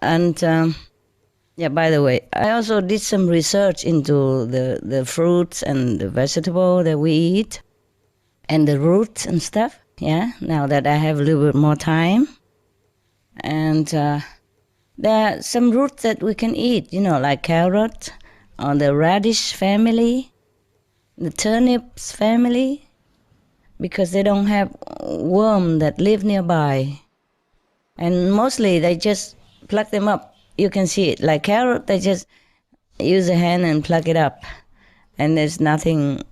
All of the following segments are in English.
And yeah, by the way, I also did some research into the fruits and the vegetable that we eat and the roots and stuff. Yeah, now that I have a little bit more time. And there are some roots that we can eat, like carrot or the radish family, the turnips family, because they don't have worm that live nearby. And mostly they just pluck them up. You can see it. Like carrot, they just use a hand and pluck it up. And there's nothing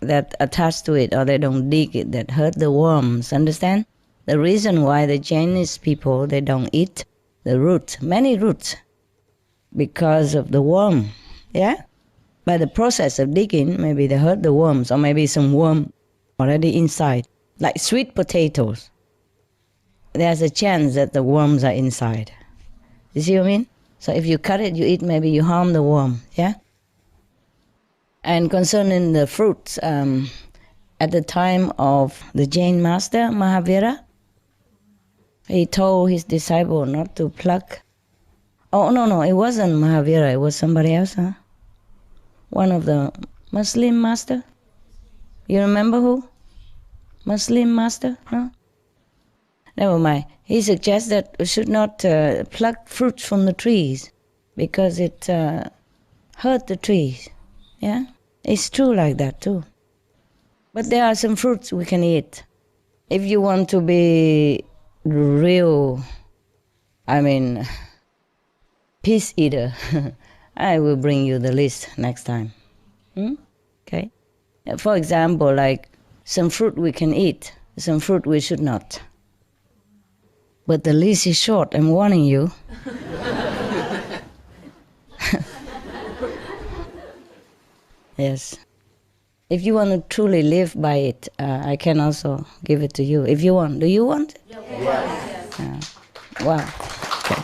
that attached to it, or they don't dig it that hurt the worms, understand? The reason why the Chinese people, they don't eat the roots, many roots, because of the worm, yeah? By the process of digging, maybe they hurt the worms, or maybe some worm already inside. Like sweet potatoes, there's a chance that the worms are inside. You see what I mean? So if you cut it, you eat, maybe you harm the worm, yeah? And concerning the fruits, at the time of the Jain master, Mahavira, he told his disciple not to pluck. Oh, no, it wasn't Mahavira, it was somebody else, huh? One of the Muslim master. You remember who? Muslim master? No? Never mind. He suggests that we should not pluck fruits from the trees because it hurt the trees. Yeah? It's true like that too. But there are some fruits we can eat. If you want to be real, peace eater, I will bring you the list next time. Okay? For example, like some fruit we can eat, some fruit we should not. But the list is short, I'm warning you. Yes. If you want to truly live by it, I can also give it to you. If you want. Do you want? Yes. Wow. Okay.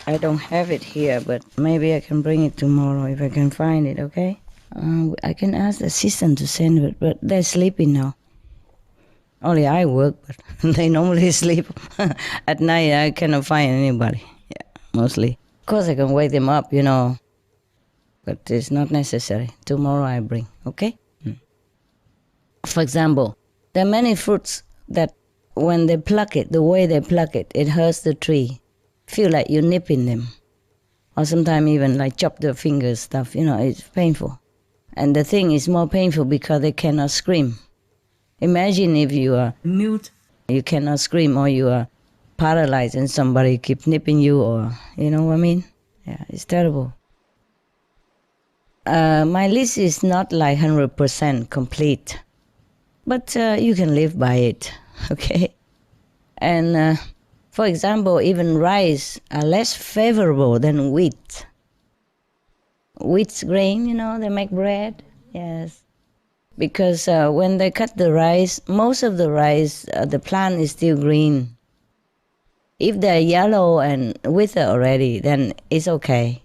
I don't have it here, but maybe I can bring it tomorrow if I can find it, okay? I can ask the assistant to send it, but they're sleeping now. Only I work, but they normally sleep. At night, I cannot find anybody, mostly. Of course, I can wake them up, but it's not necessary. Tomorrow I bring, okay? For example, there are many fruits that when they pluck it, the way they pluck it, it hurts the tree. Feel like you're nipping them. Or sometimes even like chop their fingers stuff, it's painful. And the thing is more painful because they cannot scream. Imagine if you are mute, you cannot scream, or you are paralyzed and somebody keep nipping you, or, you know what I mean? Yeah, it's terrible. My list is not like 100% complete, but you can live by it, okay? And for example, even rice are less favorable than wheat. Wheat's grain, they make bread, yes. Because when they cut the rice, most of the rice, the plant is still green. If they're yellow and withered already, then it's okay.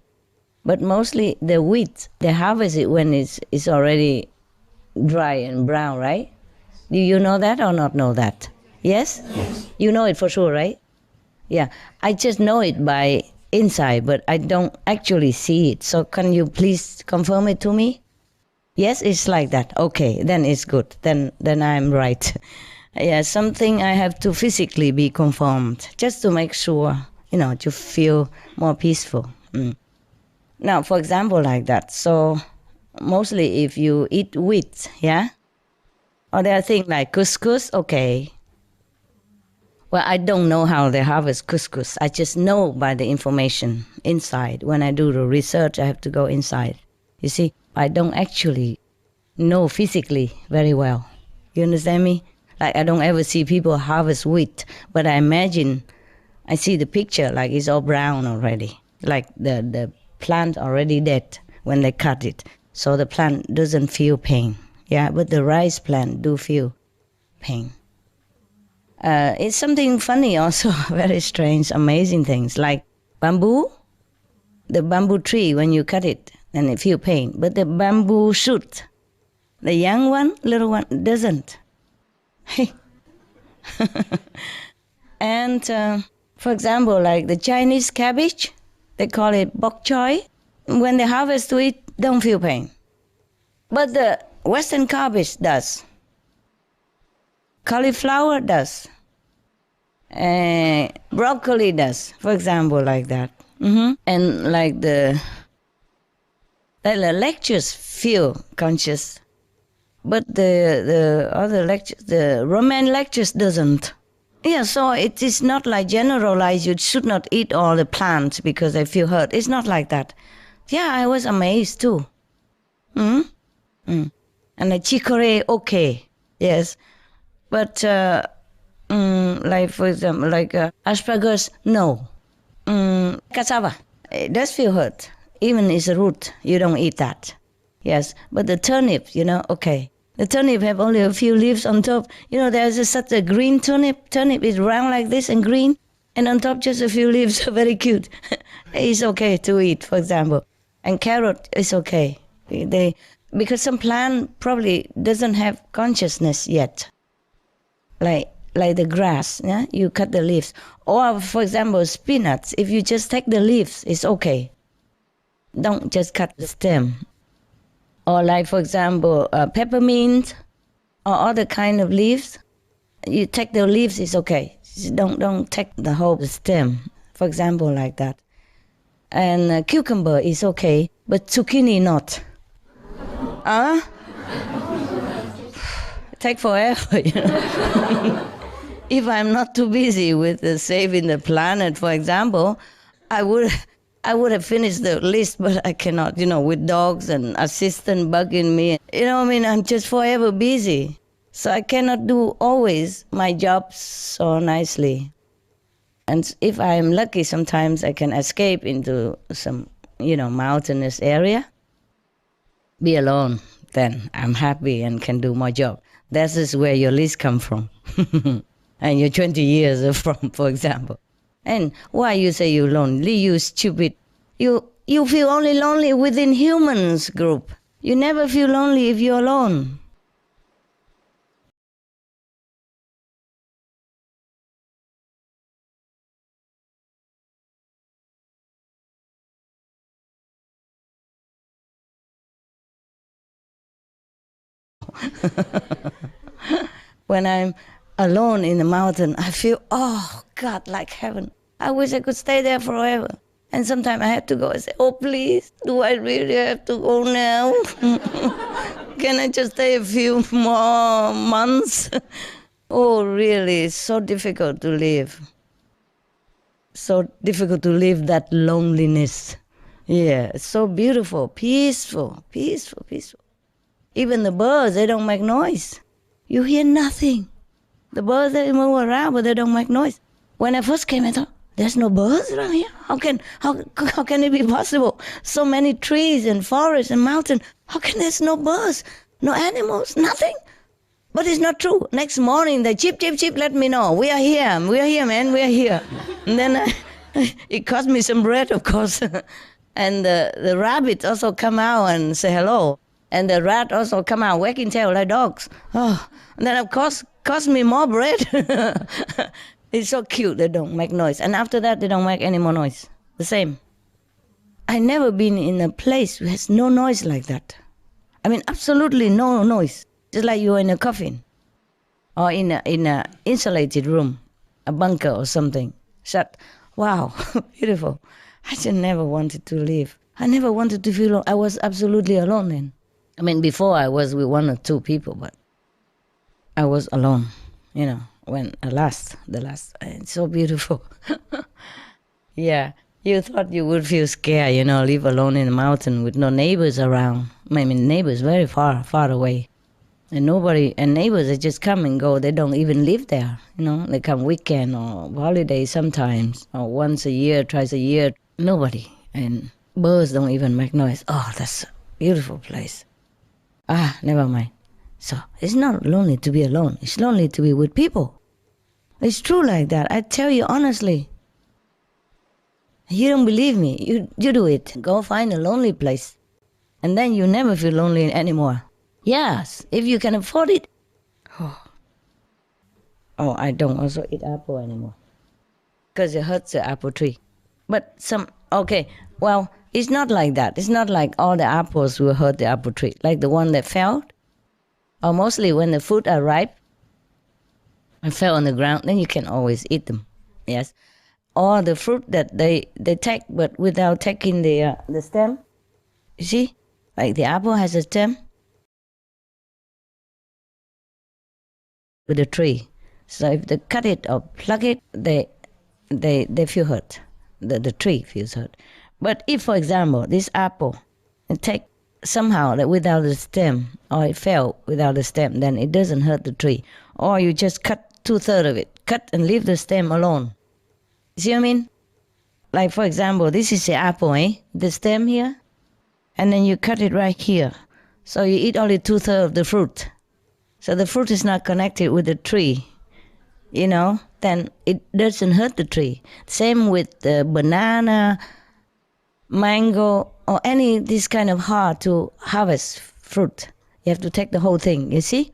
But mostly the wheat, they harvest it when it's already dry and brown, right? Do you know that or not know that? Yes? Yes. You know it for sure, right? Yeah. I just know it by inside, but I don't actually see it. So can you please confirm it to me? Yes, it's like that. Okay, then it's good. Then I'm right. Yeah, something I have to physically be confirmed, just to make sure, to feel more peaceful. Now, for example, like that. So, mostly if you eat wheat, yeah? Or there are things like couscous, okay. Well, I don't know how they harvest couscous. I just know by the information inside. When I do the research, I have to go inside. You see, I don't actually know physically very well. You understand me? Like I don't ever see people harvest wheat, but I imagine, I see the picture like it's all brown already. Like the plant already dead when they cut it. So the plant doesn't feel pain. Yeah, but the rice plant do feel pain. It's something funny also, very strange, amazing things. Like bamboo, the bamboo tree, when you cut it, then it feel pain. But the bamboo shoot, the young one, little one, doesn't. And And for example, like the Chinese cabbage, they call it bok choy. When they harvest to it, don't feel pain. But the Western cabbage does. Cauliflower does. Broccoli does, for example, like that. And like the lectures feel conscious, but the other lectures, the Roman lectures doesn't. Yeah, so it is not like generalized, you should not eat all the plants because they feel hurt. It's not like that. Yeah, I was amazed too. And the chicory, okay, yes. But like, for example, like asparagus, no. Cassava, it does feel hurt. Even it's a root, you don't eat that. Yes, but the turnip, okay. The turnip have only a few leaves on top. There's such a green turnip. Turnip is round like this and green. And on top just a few leaves, very cute. It's okay to eat, for example. And carrot is okay. Because some plant probably doesn't have consciousness yet. Like the grass, yeah? You cut the leaves. Or, for example, spinach, if you just take the leaves, it's okay. Don't just cut the stem. Or like, for example, peppermint or other kind of leaves. You take the leaves, it's okay. Don't take the whole stem, for example, like that. And cucumber is okay, but zucchini not. Take forever, If I'm not too busy with saving the planet, for example, I would have finished the list, but I cannot, with dogs and assistant bugging me. I'm just forever busy. So I cannot do always my job so nicely. And if I'm lucky, sometimes I can escape into some, mountainous area. Be alone, then I'm happy and can do my job. That is where your list come from. And you're 20 years from, for example. And why you say you're lonely? You stupid. You feel only lonely within humans group. You never feel lonely if you're alone. When I'm alone in the mountain, I feel, oh God, like heaven. I wish I could stay there forever. And sometimes I have to go and say, oh please, do I really have to go now? Can I just stay a few more months? Oh really, it's so difficult to live. So difficult to live that loneliness. Yeah, it's so beautiful, peaceful. Even the birds, they don't make noise. You hear nothing. The birds, they move around, but they don't make noise. When I first came, I thought, there's no birds around here? How can it be possible? So many trees and forests and mountains. How can there's no birds, no animals, nothing? But it's not true. Next morning, they chip, let me know. We are here, man, we are here. And then it cost me some bread, of course. And the rabbits also come out and say hello. And the rat also come out wagging tail like dogs. Oh, and then of course cost me more bread. It's so cute, they don't make noise. And after that, they don't make any more noise. The same. I never been in a place where has no noise like that. I mean, absolutely no noise. Just like you're in a coffin. Or in a insulated room. A bunker or something. Shut. Wow, beautiful. I just never wanted to leave. I never wanted to feel alone. I was absolutely alone then. I mean, before I was with one or two people, but I was alone, when the last, it's so beautiful. Yeah, you thought you would feel scared, live alone in a mountain with no neighbors around. I mean, neighbors very far away. And neighbors, they just come and go. They don't even live there, They come weekend or holiday sometimes, or once a year, twice a year. Nobody. And birds don't even make noise. Oh, that's a beautiful place. Never mind. So it's not lonely to be alone. It's lonely to be with people. It's true like that. I tell you honestly. You don't believe me. You do it. Go find a lonely place. And then you never feel lonely anymore. Yes, if you can afford it. Oh, I don't also eat apple anymore. because it hurts the apple tree. But well, it's not like that. It's not like all the apples will hurt the apple tree, like the one that fell. Or mostly when the fruit are ripe and fell on the ground, then you can always eat them. Yes. Or the fruit that they take, but without taking the stem. You see, like the apple has a stem with a tree. So if they cut it or pluck it, they feel hurt. The tree feels hurt. But if, for example, this apple, it take somehow that without the stem, or it fell without the stem, then it doesn't hurt the tree. Or you just cut 2/3 of it, cut and leave the stem alone. See what I mean? Like, for example, this is the apple, the stem here, and then you cut it right here. So you eat only 2/3 of the fruit. So the fruit is not connected with the tree, then it doesn't hurt the tree. Same with the banana, mango, or any this kind of hard to harvest fruit. You have to take the whole thing, you see?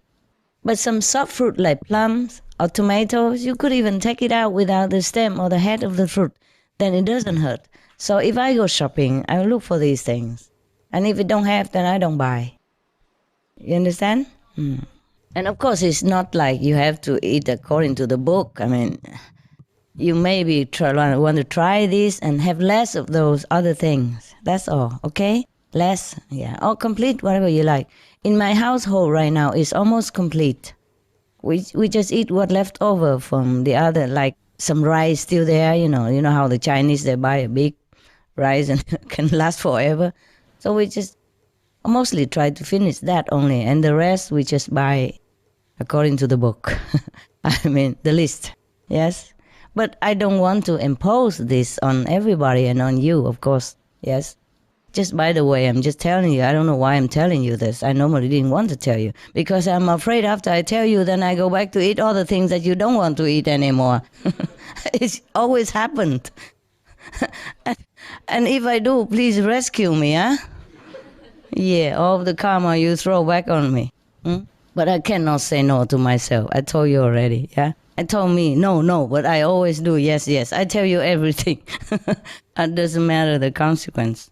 But some soft fruit like plums or tomatoes, you could even take it out without the stem or the head of the fruit. Then it doesn't hurt. So if I go shopping, I look for these things. And if it don't have, then I don't buy. You understand? And of course, it's not like you have to eat according to the book. I mean, you maybe want to try this and have less of those other things. That's all, okay? Less, yeah. Or complete, whatever you like. In my household right now, it's almost complete. We just eat what left over from the other, like some rice still there, You know how the Chinese, they buy a big rice and can last forever. So we just mostly try to finish that only. And the rest we just buy according to the book. I mean, the list, yes? But I don't want to impose this on everybody and on you, of course, yes? Just by the way, I'm just telling you. I don't know why I'm telling you this. I normally didn't want to tell you. Because I'm afraid after I tell you, then I go back to eat all the things that you don't want to eat anymore. It's always happened. And if I do, please rescue me, huh? Yeah, all the karma you throw back on me. But I cannot say no to myself. I told you already, yeah? I told me, no, but I always do yes. I tell you everything. It doesn't matter the consequence.